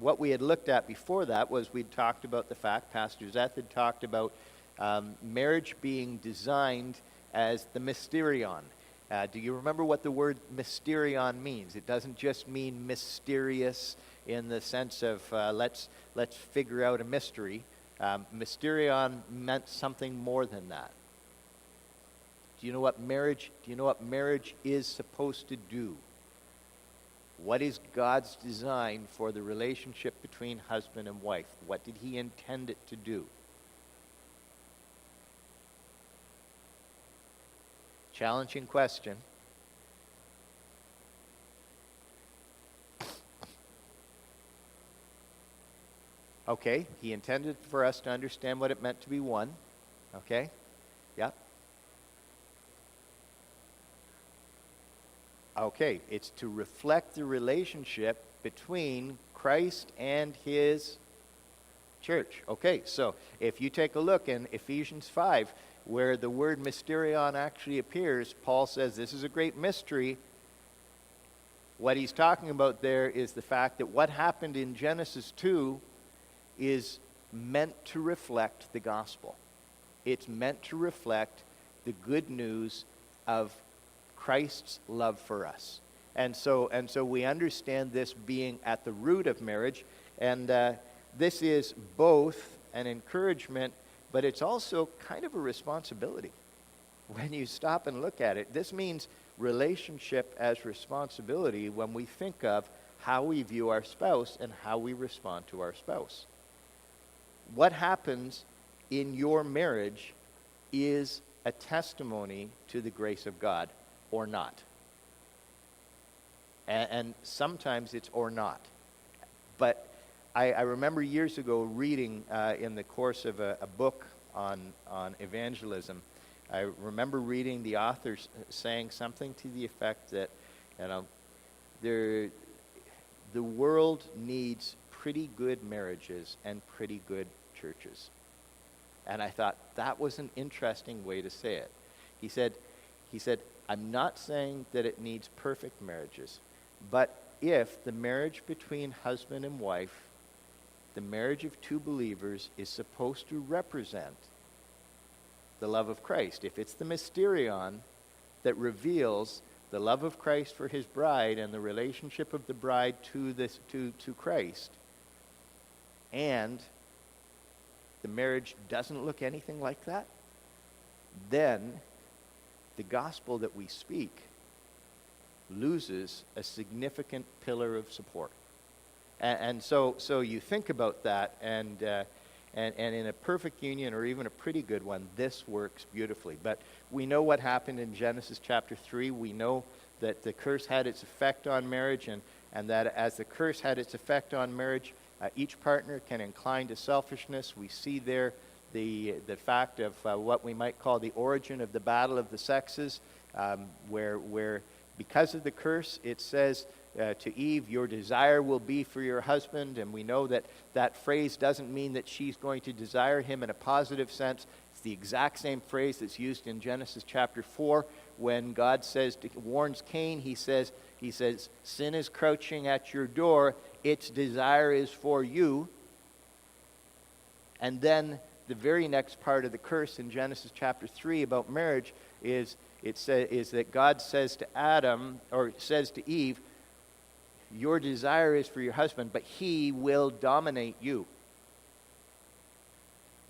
what we had looked at before that was we'd talked about the fact, Pastor Zeth had talked about marriage being designed as the mysterion. Do you remember what the word mysterion means? It doesn't just mean mysterious in the sense of let's figure out a mystery. Mysterion meant something more than that. Do you know what marriage is supposed to do? What is God's design for the relationship between husband and wife? What did he intend it to do? Challenging question. Okay, he intended for us to understand what it meant to be one. Okay, yeah. Okay, it's to reflect the relationship between Christ and his church. Okay, so if you take a look in Ephesians 5, where the word mysterion actually appears, Paul says this is a great mystery. What he's talking about there is the fact that what happened in Genesis 2 is meant to reflect the gospel. It's meant to reflect the good news of Christ's love for us. And so we understand this being at the root of marriage, and this is both an encouragement, but it's also kind of a responsibility. When you stop and look at it, this means relationship as responsibility when we think of how we view our spouse and how we respond to our spouse. What happens in your marriage is a testimony to the grace of God, or not. And sometimes it's or not. But I remember years ago reading in the course of a book on evangelism, I remember reading the authors saying something to the effect that, the world needs pretty good marriages and pretty good churches. And I thought that was an interesting way to say it. He said, I'm not saying that it needs perfect marriages, but if the marriage between husband and wife, the marriage of two believers, is supposed to represent the love of Christ, if it's the mysterion that reveals the love of Christ for his bride and the relationship of the bride to Christ, and the marriage doesn't look anything like that, then the gospel that we speak loses a significant pillar of support. And so you think about that, and in a perfect union, or even a pretty good one, this works beautifully. But we know what happened in Genesis chapter 3. We know that the curse had its effect on marriage, and that as the curse had its effect on marriage, each partner can incline to selfishness. We see there the fact of what we might call the origin of the battle of the sexes, where because of the curse, it says to Eve, your desire will be for your husband, and we know that phrase doesn't mean that she's going to desire him in a positive sense. It's the exact same phrase that's used in Genesis chapter 4 when God warns Cain. He says, sin is crouching at your door, its desire is for you. And then the very next part of the curse in Genesis chapter 3 about marriage is that God says to Adam, or says to Eve, your desire is for your husband, but he will dominate you.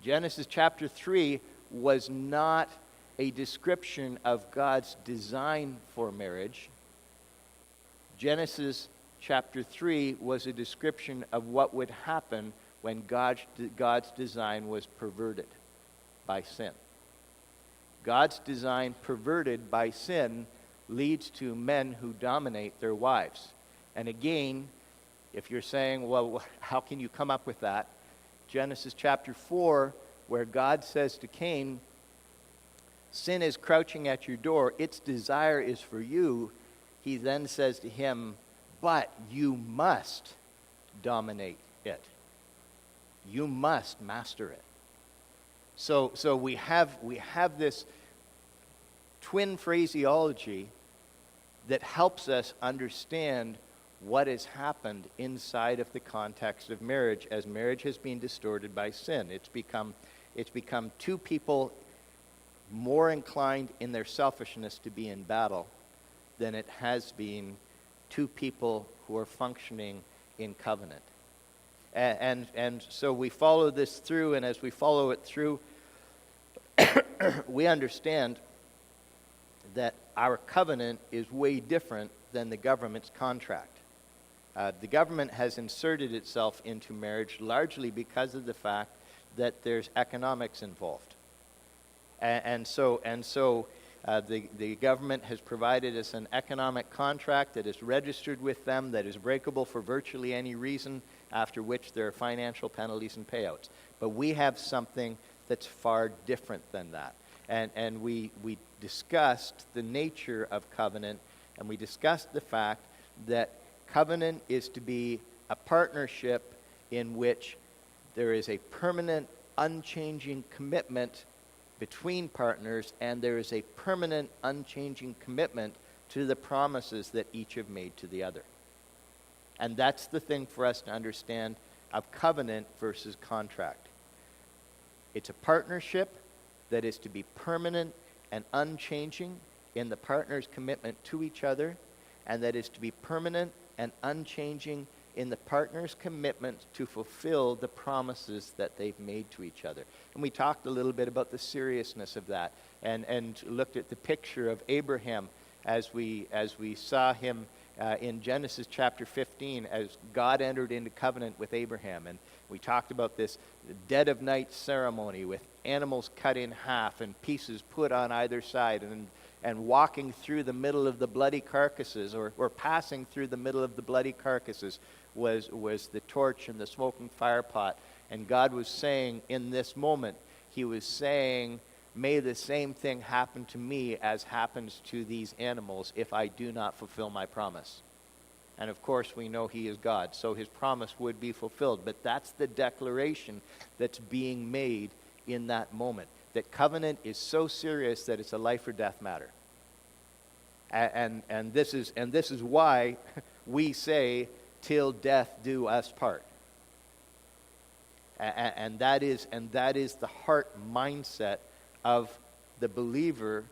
Genesis chapter 3 was not a description of God's design for marriage. Genesis chapter 3 was a description of what would happen when God's design was perverted by sin. God's design perverted by sin leads to men who dominate their wives. And again, if you're saying, well, how can you come up with that? Genesis chapter 4, where God says to Cain, sin is crouching at your door, its desire is for you. He then says to him, but you must dominate it. You must master it. So we have this twin phraseology that helps us understand what has happened inside of the context of marriage as marriage has been distorted by sin. It's become two people more inclined in their selfishness to be in battle than it has been two people who are functioning in covenant. And so we follow this through, and as we follow it through, we understand that our covenant is way different than the government's contract. The government has inserted itself into marriage largely because of the fact that there's economics involved. And so the government has provided us an economic contract that is registered with them, that is breakable for virtually any reason, after which there are financial penalties and payouts. But we have something that's far different than that. And we discussed the nature of covenant, and we discussed the fact that covenant is to be a partnership in which there is a permanent, unchanging commitment between partners, and there is a permanent, unchanging commitment to the promises that each have made to the other. And that's the thing for us to understand of covenant versus contract. It's a partnership that is to be permanent and unchanging in the partner's commitment to each other, and that is to be permanent and unchanging in the partner's commitment to fulfill the promises that they've made to each other. And we talked a little bit about the seriousness of that, and looked at the picture of Abraham as we saw him in Genesis chapter 15 as God entered into covenant with Abraham. And we talked about this dead of night ceremony with animals cut in half and pieces put on either side, and walking through the middle of the bloody carcasses, or passing through the middle of the bloody carcasses, was the torch and the smoking fire pot. And God was saying in this moment, he was saying, may the same thing happen to me as happens to these animals if I do not fulfill my promise. And of course we know he is God, so his promise would be fulfilled. But that's the declaration that's being made in that moment. That covenant is so serious that it's a life or death matter. And this is why we say, till death do us part. And that is the heart mindset of the believer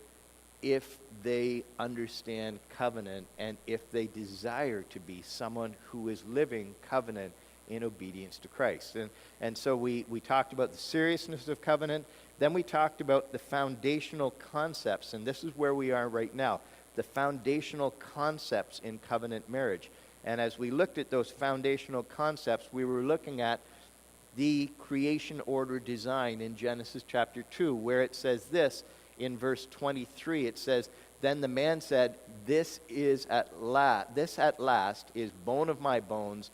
if they understand covenant, and if they desire to be someone who is living covenant in obedience to Christ. And so we talked about the seriousness of covenant. Then we talked about the foundational concepts, and this is where we are right now, the foundational concepts in covenant marriage. And as we looked at those foundational concepts, we were looking at the creation order design in Genesis chapter 2, where it says this in verse 23. It says, then the man said, this at last is bone of my bones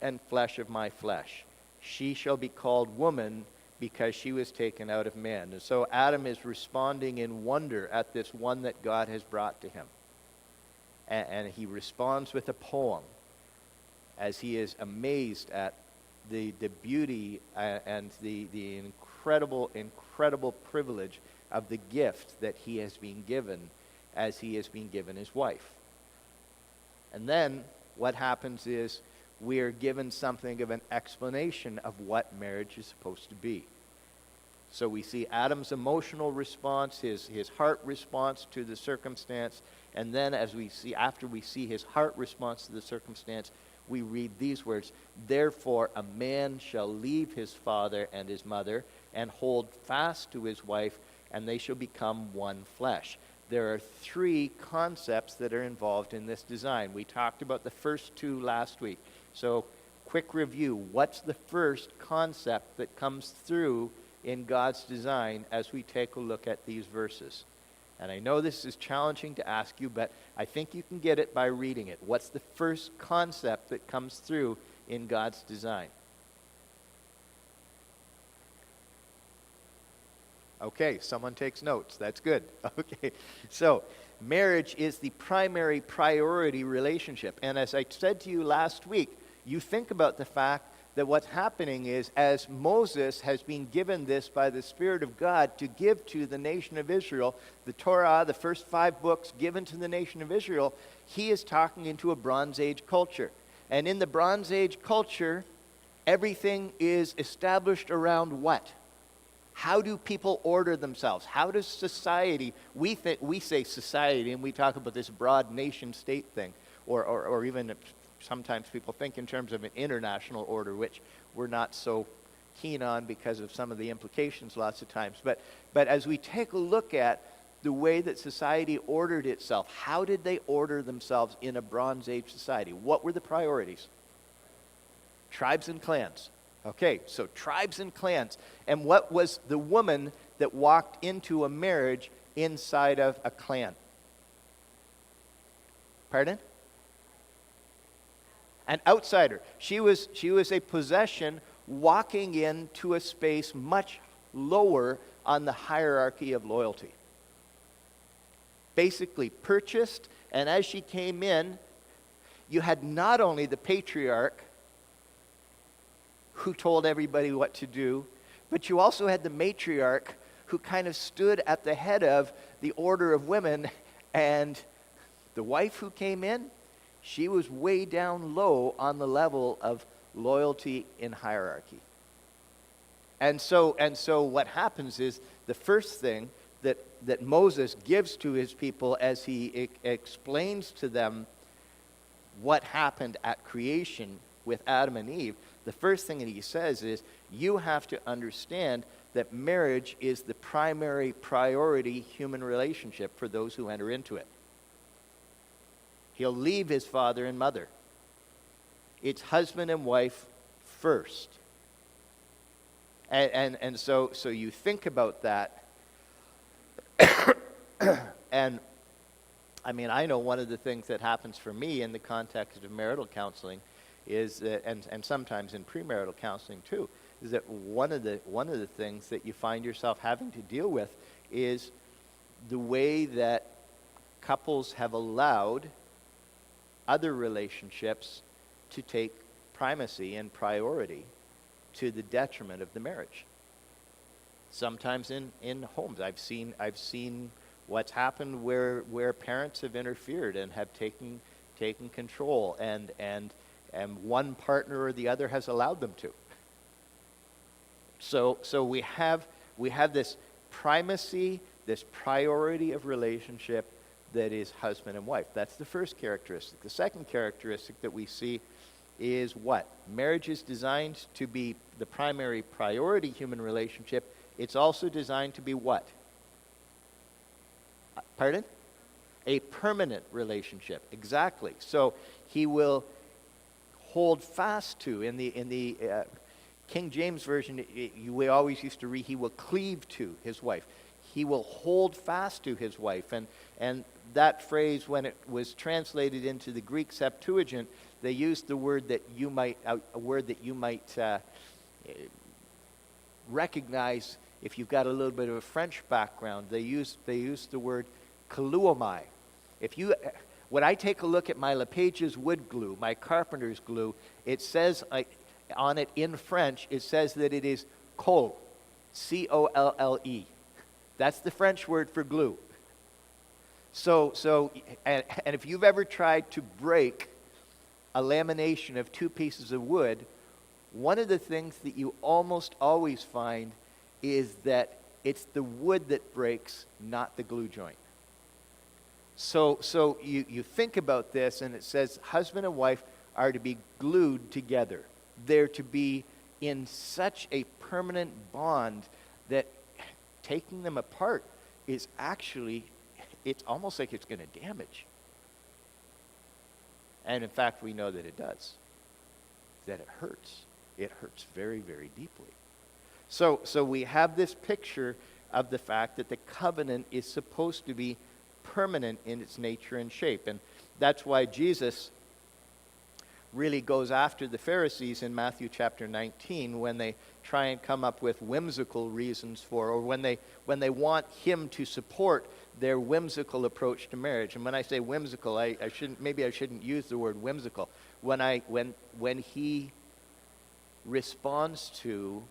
and flesh of my flesh. She shall be called woman, because she was taken out of man. And so Adam is responding in wonder at this one that God has brought to him. And he responds with a poem as he is amazed at the beauty and the incredible privilege of the gift that he has been given as he has been given his wife. And then what happens is we are given something of an explanation of what marriage is supposed to be. So we see Adam's emotional response, his heart response to the circumstance, and then after we see his heart response to the circumstance, we read these words, therefore a man shall leave his father and his mother and hold fast to his wife, and they shall become one flesh. There are three concepts that are involved in this design. We talked about the first two last week. So quick review, what's the first concept that comes through in God's design as we take a look at these verses? And I know this is challenging to ask you, but I think you can get it by reading it. What's the first concept that comes through in God's design? Okay, someone takes notes. That's good. Okay, so marriage is the primary priority relationship. And as I said to you last week, You think about the fact that what's happening is, as Moses has been given this by the Spirit of God to give to the nation of Israel, the Torah, the first 5 books given to the nation of Israel, he is talking into a Bronze Age culture. And in the Bronze Age culture, everything is established around what? How do people order themselves? How does society, we say society, and we talk about this broad nation-state thing, or even sometimes people think in terms of an international order, which we're not so keen on because of some of the implications lots of times. But as we take a look at the way that society ordered itself, how did they order themselves in a Bronze Age society? What were the priorities? Tribes and clans. Okay, so tribes and clans. And what was the woman that walked into a marriage inside of a clan? Pardon? An outsider. She was a possession walking into a space much lower on the hierarchy of loyalty. Basically purchased, and as she came in, you had not only the patriarch who told everybody what to do, but you also had the matriarch who kind of stood at the head of the order of women, and the wife who came in, she was way down low on the level of loyalty in hierarchy. And so what happens is the first thing that Moses gives to his people as he explains to them what happened at creation with Adam and Eve, the first thing that he says is, you have to understand that marriage is the primary priority human relationship for those who enter into it. He'll leave his father and mother. It's husband and wife first. And so you think about that. And I mean, I know one of the things that happens for me in the context of marital counseling is that, and sometimes in premarital counseling too, is that one of the things that you find yourself having to deal with is the way that couples have allowed other relationships to take primacy and priority to the detriment of the marriage. Sometimes in homes, I've seen what's happened where parents have interfered and have taken control, and one partner or the other has allowed them to. So we have this primacy, this priority of relationship that is husband and wife. That's the first characteristic. The second characteristic that we see is what? Marriage is designed to be the primary priority human relationship. It's also designed to be what? Pardon? A permanent relationship. Exactly. So he will hold fast to, in the King James Version, we always used to read, he will cleave to his wife. He will hold fast to his wife. And that phrase, when it was translated into the Greek Septuagint, they used the word that you might, a word that you might recognize if you've got a little bit of a French background. They used the word kaluomai. When I take a look at my LePage's wood glue, my carpenter's glue, it says on it in French, it says that it is colle, C-O-L-L-E. That's the French word for glue. So, and if you've ever tried to break a lamination of 2 pieces of wood, one of the things that you almost always find is that it's the wood that breaks, not the glue joint. So you think about this, and it says husband and wife are to be glued together. They're to be in such a permanent bond that taking them apart is actually, it's almost like it's going to damage. And in fact, we know that it does. That it hurts. It hurts very, very deeply. So we have this picture of the fact that the covenant is supposed to be permanent in its nature and shape. And that's why Jesus really goes after the Pharisees in Matthew chapter 19 when they try and come up with whimsical reasons for, or when they want him to support their whimsical approach to marriage. And when I say whimsical, I shouldn't use the word whimsical. when he responds to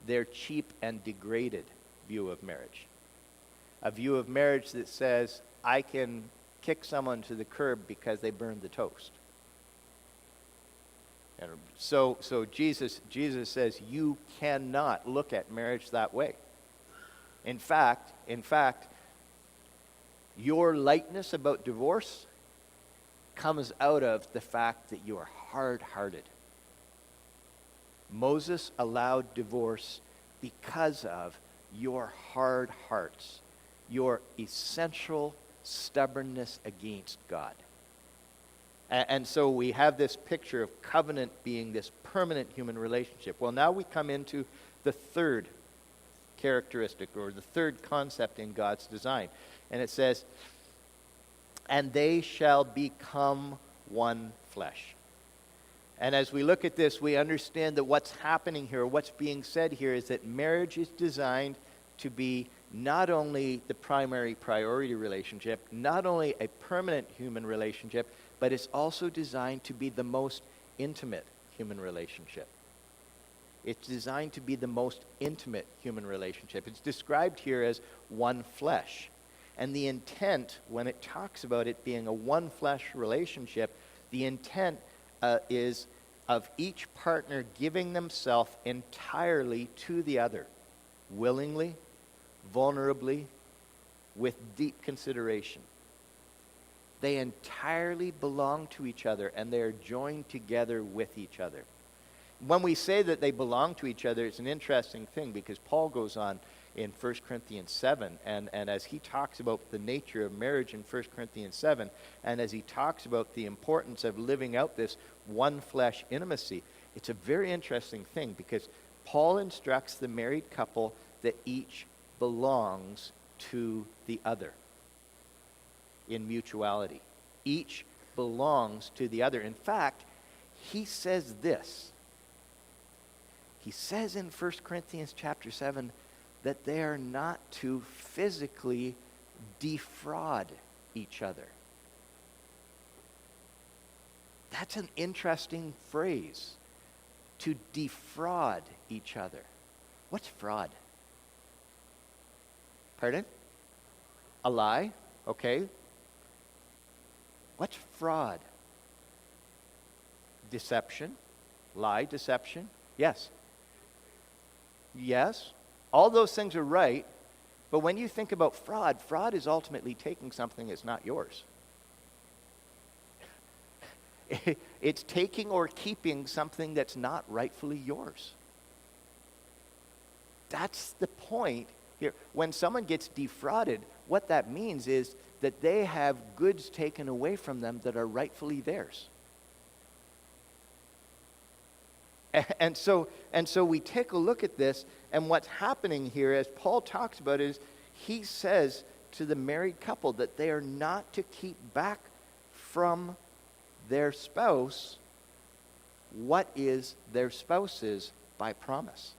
their cheap and degraded view of marriage. A view of marriage that says, I can kick someone to the curb because they burned the toast. And so Jesus says, you cannot look at marriage that way. In fact, your lightness about divorce comes out of the fact that you are hard-hearted. Moses allowed divorce because of your hard hearts, your essential stubbornness against God. And so we have this picture of covenant being this permanent human relationship. Well, now we come into the third characteristic, or the third concept in God's design. And it says, and they shall become one flesh. And as we look at this, we understand that what's happening here, what's being said here, is that marriage is designed to be not only the primary priority relationship, not only a permanent human relationship, but it's also designed to be the most intimate human relationship. It's designed to be the most intimate human relationship. It's described here as one flesh. And the intent, when it talks about it being a one flesh relationship, the intent is of each partner giving themselves entirely to the other, willingly, vulnerably, with deep consideration. They entirely belong to each other, and they are joined together with each other. When we say that they belong to each other, it's an interesting thing, because Paul goes on in 1 Corinthians 7, and as he talks about the nature of marriage in 1 Corinthians 7, and as he talks about the importance of living out this one flesh intimacy, it's a very interesting thing, because Paul instructs the married couple that each belongs to the other in mutuality. Each belongs to the other. In fact, he says this. He says in 1 Corinthians chapter 7 that they are not to physically defraud each other. That's an interesting phrase, to defraud each other. What's fraud? Pardon? A lie? Okay. What's fraud? Deception? Lie, deception? Yes. Yes. All those things are right, but when you think about fraud, fraud is ultimately taking something that's not yours. It's taking or keeping something that's not rightfully yours. That's the point here. When someone gets defrauded, what that means is that they have goods taken away from them that are rightfully theirs. And so we take a look at this, and what's happening here, as Paul talks about, is he says to the married couple that they are not to keep back from their spouse what is their spouse's by promise.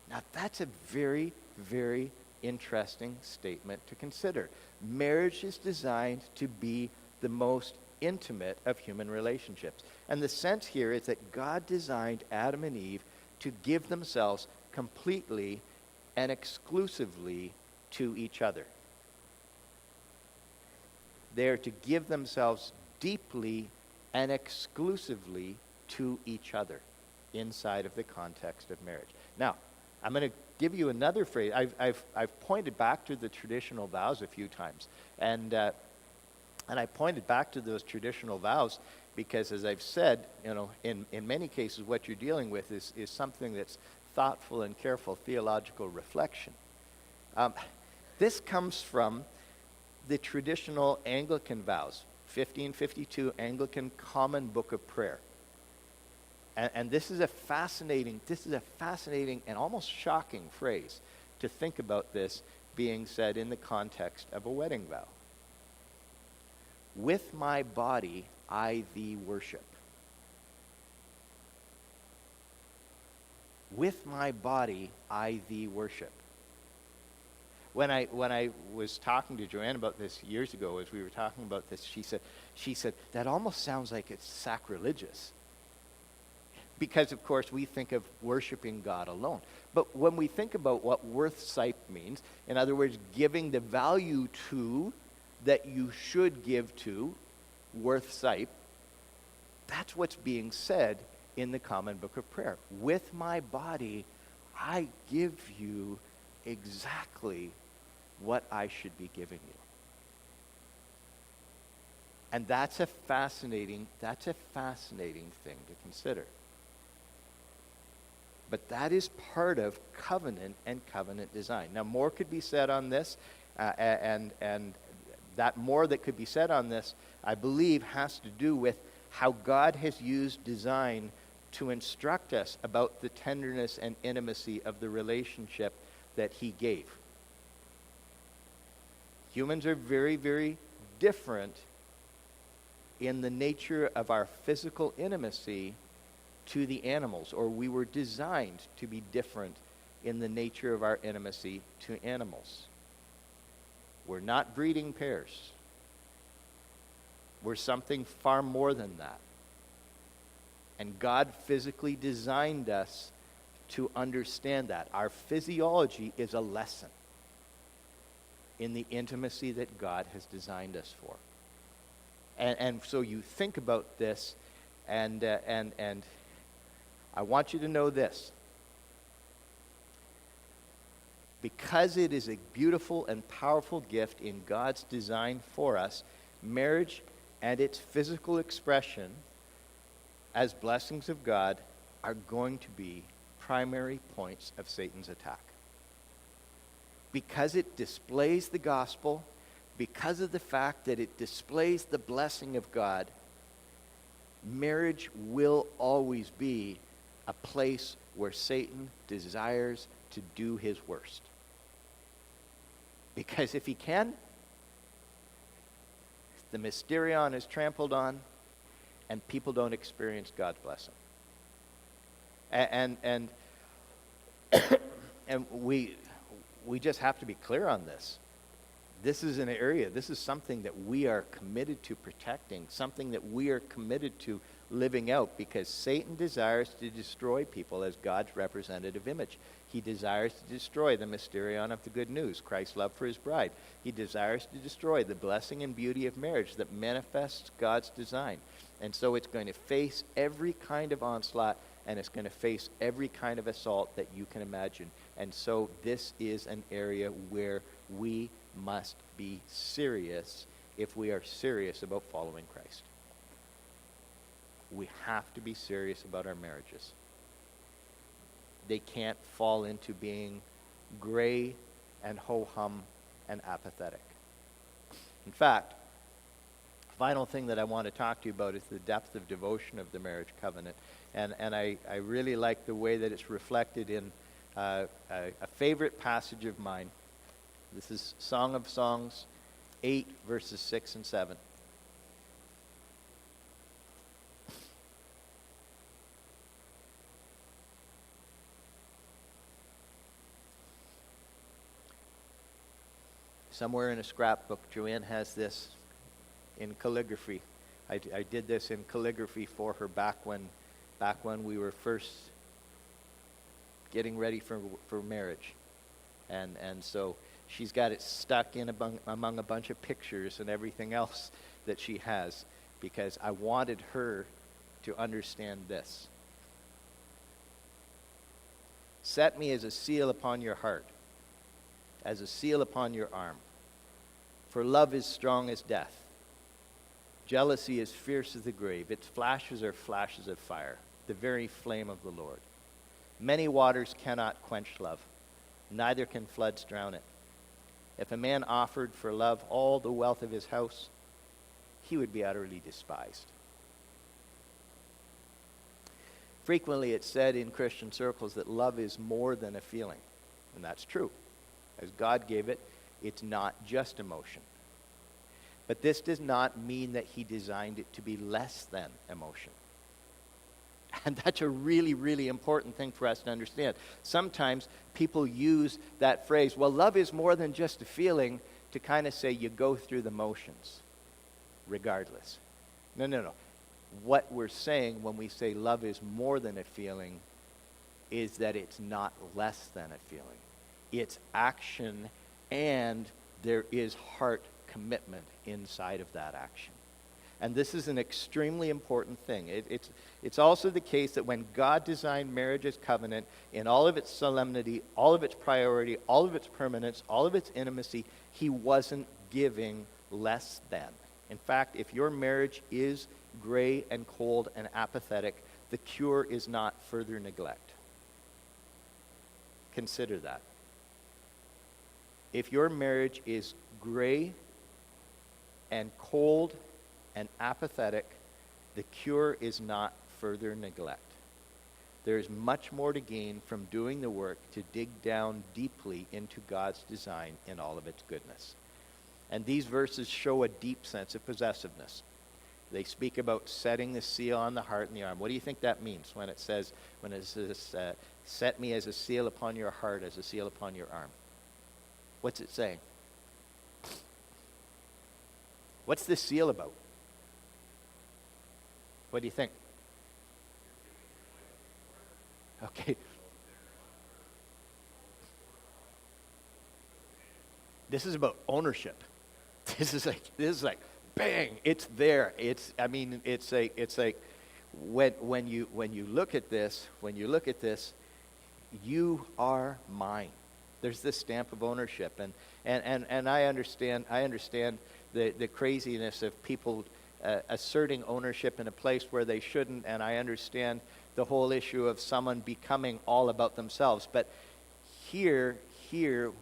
Now that's a very, very interesting statement to consider. Marriage is designed to be the most intimate of human relationships. And the sense here is that God designed Adam and Eve to give themselves completely and exclusively to each other. They are to give themselves deeply and exclusively to each other inside of the context of marriage. Now, I'm going to give you another phrase. I've pointed back to the traditional vows a few times, and I pointed back to those traditional vows because, as I've said, in many cases, what you're dealing with is something that's thoughtful and careful theological reflection. This comes from the traditional Anglican vows, 1552 Anglican Common Book of Prayer. And this is a fascinating and almost shocking phrase to think about this being said in the context of a wedding vow. With my body I thee worship. With my body I thee worship. when I was talking to Joanne about this years ago, as we were talking about this, she said that almost sounds like it's sacrilegious. Because, of course, we think of worshiping God alone. But when we think about what worth-sipe means, in other words, giving the value to that you should give to worth-sipe, that's what's being said in the Common Book of Prayer. With my body, I give you exactly what I should be giving you. And that's a fascinating thing to consider. But that is part of covenant and covenant design. Now, more could be said on this, and that more that could be said on this, I believe, has to do with how God has used design to instruct us about the tenderness and intimacy of the relationship that he gave. Humans are very, very different in the nature of our physical intimacy to the animals, or we were designed to be different in the nature of our intimacy to animals. We're not breeding pairs. We're something far more than that. And God physically designed us to understand that. Our physiology is a lesson in the intimacy that God has designed us for. And so you think about this, and I want you to know this. Because it is a beautiful and powerful gift in God's design for us, marriage and its physical expression as blessings of God are going to be primary points of Satan's attack. Because it displays the gospel, because of the fact that it displays the blessing of God, marriage will always be a place where Satan desires to do his worst. Because if he can, the mysterion is trampled on, and people don't experience God's blessing. And we just have to be clear on this. This is an area, this is something that we are committed to protecting, something that we are committed to living out, because Satan desires to destroy people as God's representative image. He desires to destroy the mysterion of the good news, Christ's love for his bride. He desires to destroy the blessing and beauty of marriage that manifests God's design. And so it's going to face every kind of onslaught, and it's going to face every kind of assault that you can imagine. And so this is an area where we must be serious if we are serious about following Christ. We have to be serious about our marriages. They can't fall into being gray and ho-hum and apathetic. In fact, final thing that I want to talk to you about is the depth of devotion of the marriage covenant. And I really like the way that it's reflected in a favorite passage of mine. This is Song of Songs 8, verses 6 and 7. Somewhere in a scrapbook, Joanne has this in calligraphy. I did this in calligraphy for her back when we were first getting ready for marriage. And so she's got it stuck in among a bunch of pictures and everything else that she has, because I wanted her to understand this. Set me as a seal upon your heart, as a seal upon your arm. For love is strong as death. Jealousy is fierce as the grave. Its flashes are flashes of fire, the very flame of the Lord. Many waters cannot quench love, neither can floods drown it. If a man offered for love all the wealth of his house, he would be utterly despised. Frequently it's said in Christian circles that love is more than a feeling, and that's true. As God gave it, it's not just emotion. But this does not mean that he designed it to be less than emotion. And that's a really, really important thing for us to understand. Sometimes people use that phrase, well, love is more than just a feeling, to kind of say you go through the motions regardless. No, no, no. What we're saying when we say love is more than a feeling is that it's not less than a feeling. It's action, and there is heart commitment inside of that action. And this is an extremely important thing. It's also the case that when God designed marriage as covenant, in all of its solemnity, all of its priority, all of its permanence, all of its intimacy, he wasn't giving less than. In fact, if your marriage is gray and cold and apathetic, the cure is not further neglect. Consider that. If your marriage is gray and cold and apathetic, the cure is not further neglect. There is much more to gain from doing the work to dig down deeply into God's design in all of its goodness. And these verses show a deep sense of possessiveness. They speak about setting the seal on the heart and the arm. What do you think that means when it says, set me as a seal upon your heart, as a seal upon your arm? What's it saying? What's the seal about? What do you think? Okay. This is about ownership. This is like bang, it's there. It's like when you look at this, you are mine. There's this stamp of ownership, and I understand the craziness of people asserting ownership in a place where they shouldn't, and I understand the whole issue of someone becoming all about themselves. But here,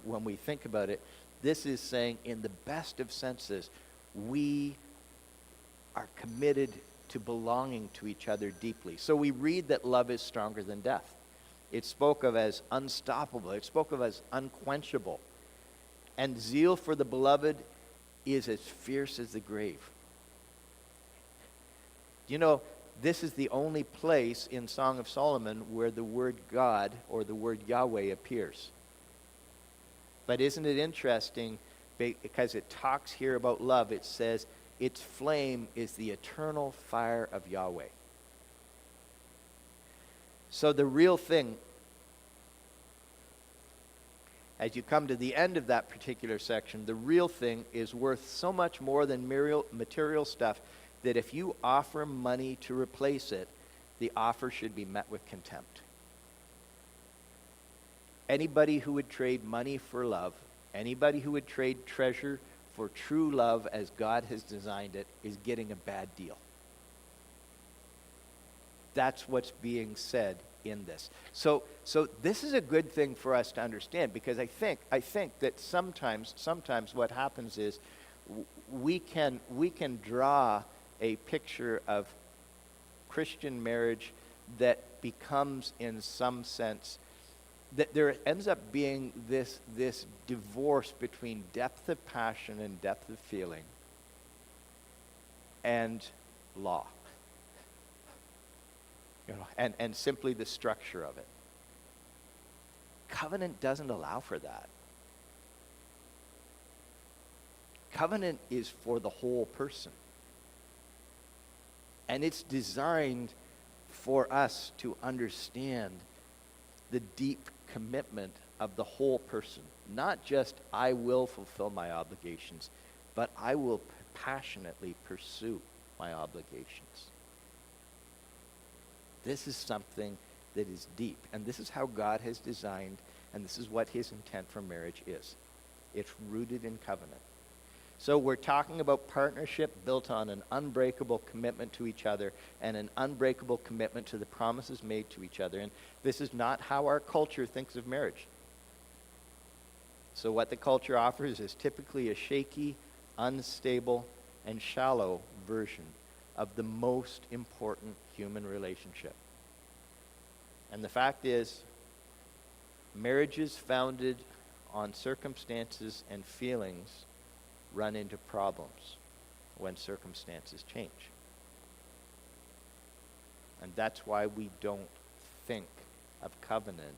when we think about it, this is saying, in the best of senses, we are committed to belonging to each other deeply. So we read that love is stronger than death. It's spoke of as unstoppable. It's spoke of as unquenchable. And zeal for the beloved is as fierce as the grave. You know, this is the only place in Song of Solomon where the word God or the word Yahweh appears. But isn't it interesting, because it talks here about love, it says, its flame is the eternal fire of Yahweh. So the real thing, as you come to the end of that particular section, the real thing is worth so much more than material stuff that if you offer money to replace it, the offer should be met with contempt. Anybody who would trade money for love, anybody who would trade treasure for true love as God has designed it, is getting a bad deal. That's what's being said in this. So this is a good thing for us to understand, because I think that sometimes what happens is we can draw a picture of Christian marriage that becomes, in some sense, that there ends up being this divorce between depth of passion and depth of feeling and law. You know, and simply the structure of it. Covenant doesn't allow for that. Covenant is for the whole person. And it's designed for us to understand the deep commitment of the whole person. Not just, I will fulfill my obligations, but I will passionately pursue my obligations. This is something that is deep, and this is how God has designed, and this is what his intent for marriage is. It's rooted in covenant. So we're talking about partnership built on an unbreakable commitment to each other and an unbreakable commitment to the promises made to each other. And this is not how our culture thinks of marriage. So what the culture offers is typically a shaky, unstable, and shallow version of the most important human relationship. And the fact is, marriages founded on circumstances and feelings run into problems when circumstances change. And that's why we don't think of covenant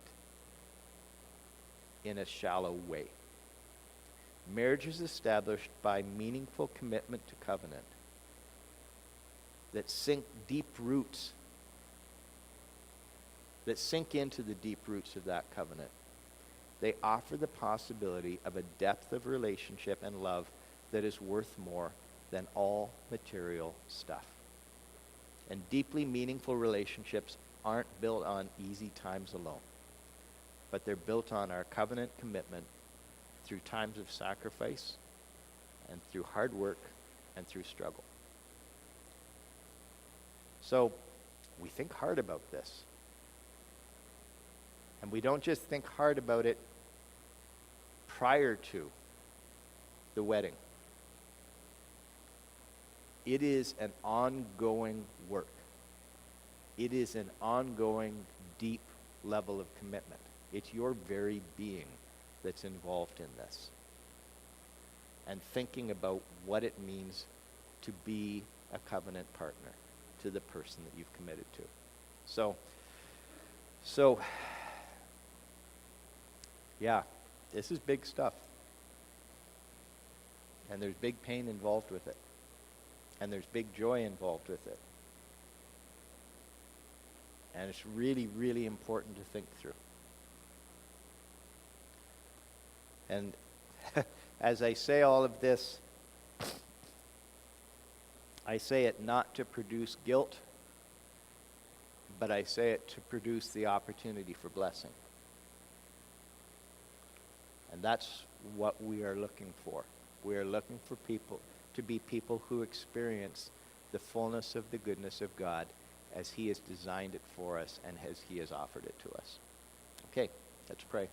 in a shallow way. Marriage is established by meaningful commitment to covenant that sink into the deep roots of that covenant. They offer the possibility of a depth of relationship and love that is worth more than all material stuff. And deeply meaningful relationships aren't built on easy times alone, but they're built on our covenant commitment through times of sacrifice and through hard work and through struggle. So we think hard about this. And we don't just think hard about it prior to the wedding. It is an ongoing work. It is an ongoing, deep level of commitment. It's your very being that's involved in this. And thinking about what it means to be a covenant partner to the person that you've committed to. So, yeah, this is big stuff. And there's big pain involved with it. And there's big joy involved with it. And it's really, really important to think through. And as I say all of this, I say it not to produce guilt, but I say it to produce the opportunity for blessing. And that's what we are looking for. We are looking for people to be people who experience the fullness of the goodness of God as He has designed it for us and as He has offered it to us. Okay, let's pray.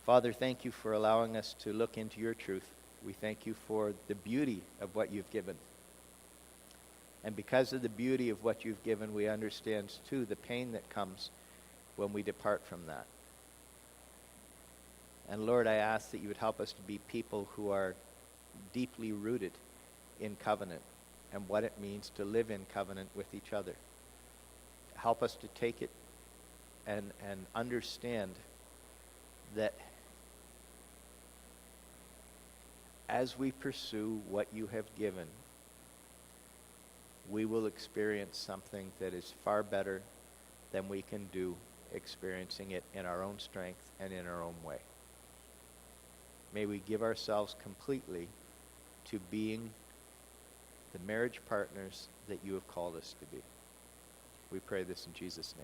Father, thank you for allowing us to look into your truth. We thank you for the beauty of what you've given. And because of the beauty of what you've given, we understand, too, the pain that comes when we depart from that. And Lord, I ask that you would help us to be people who are deeply rooted in covenant and what it means to live in covenant with each other. Help us to take it and understand that as we pursue what you have given, we will experience something that is far better than we can do experiencing it in our own strength and in our own way. May we give ourselves completely to being the marriage partners that you have called us to be. We pray this in Jesus' name.